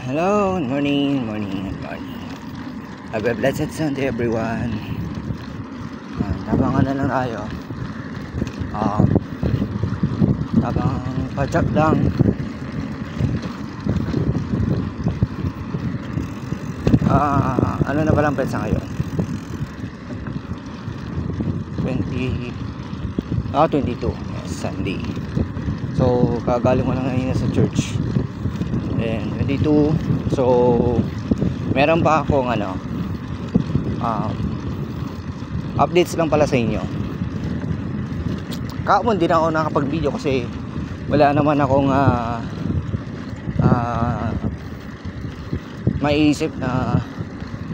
Hello, morning. Have a blessed Sunday, everyone. Tabangan na lang tayo. Tabang pajak lang. Ano na palang petsa ngayon? 22. Yes, Sunday. So, kagaling ko lang ngayon sa church. And 22. So, meron pa akong updates lang pala sa inyo. Kahapon din ako nakapag-video kasi wala naman akong maiisip na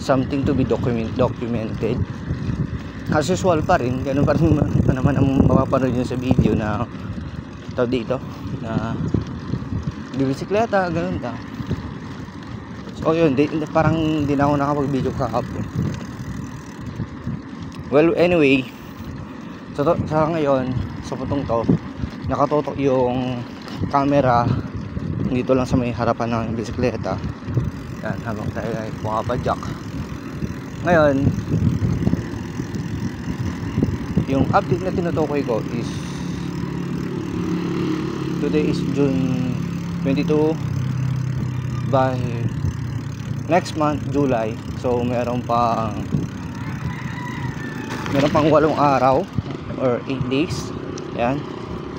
something to be documented. As usual pa rin, ganun pa rin naman ang mapapanood nyo sa video na dito na bibisikleta, ganun ta. So yun, parang di na ako nakapag-video kahapon. Well, anyway, sa ngayon, sa putong to, nakatotok yung camera dito lang sa may harapan ng bisikleta. Yan, habang tayo ay pumapadyak. Ngayon, yung update na tinutukoy ko is today is June 22. By next month, July, so meron pang 8 araw or 8 days yan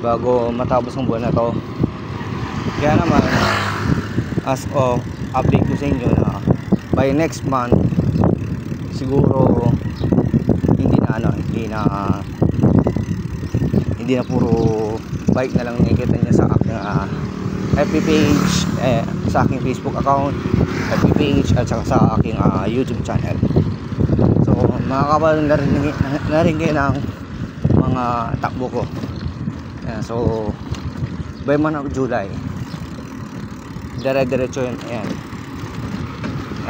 bago matapos ang buwan na to. Kaya naman, as of update ko sa inyo na by next month siguro hindi na puro bike na lang nakikita niya sa aking FB page, sa aking Facebook account, FB page, at saka sa aking YouTube channel. So makakapal na rin kayo ng mga takbo ko. So by month of July, dire-diretso yun. Ayan.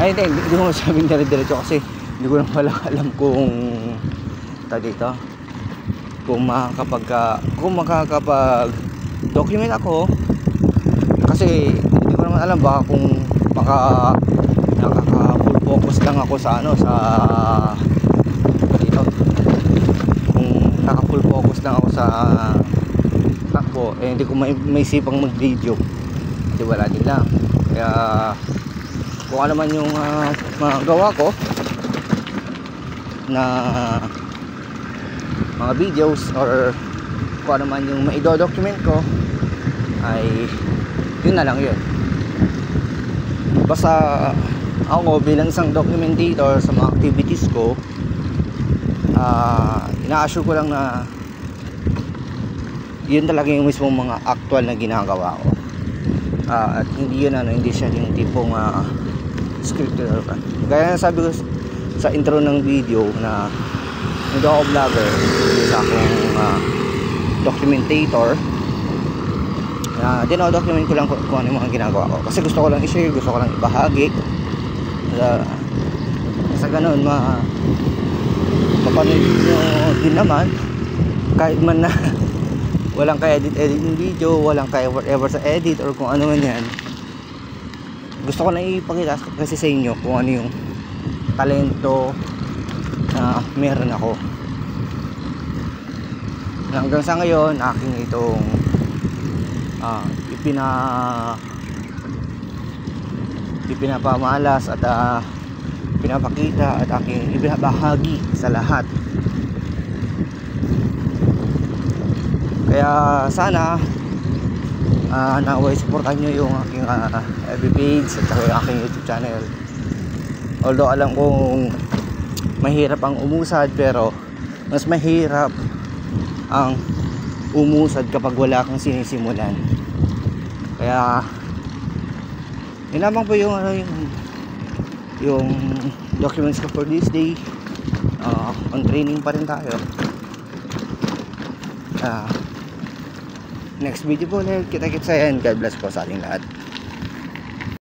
Ay hindi ko masabing dire-diretso kasi hindi ko na pala alam kung kung makakapag document ako, kasi hindi ko naman alam baka kung nakaka full focus lang ako sa kung naka full focus lang ako sa takbo, hindi ko may sipang mag video, hindi wala din lang. Kaya kung ano man yung magawa ko na mga videos or kung ano man yung maido-document ko, ay yun na lang yun. Basta ako bilang isang documentator sa mga activities ko, ina-assure ko lang na yun talaga yung mismong mga actual na ginagawa ko, at hindi yun hindi siya yung tipong scripted. Kaya sabi ko sa intro ng video na hindi ako vlogger, isa akong documentator. Dino-document ko lang kung ano yung mga ginagawa ko, kasi gusto ko lang i-share, gusto ko lang ibahagi sa ganun mapanood nyo din naman, kahit man na walang ka-edit ng video, walang ka-whatever sa edit or kung ano man yan. Gusto ko lang ipakita kasi sa inyo kung ano yung talento na meron ako. Hanggang sa ngayon, aking itong ipinapamalas at pinapakita at aking ibinabahagi sa lahat. Kaya sana naway supportan nyo yung aking FB page at saka yung aking YouTube channel. Although alam kong mahirap ang umusad, pero mas mahirap ang umusad kapag wala kang sinisimulan. Kaya yun lamang po yung documents ko for this day. On training pa rin tayo. Next video po ulit, kita-kits sa yan. God bless po sa ating lahat.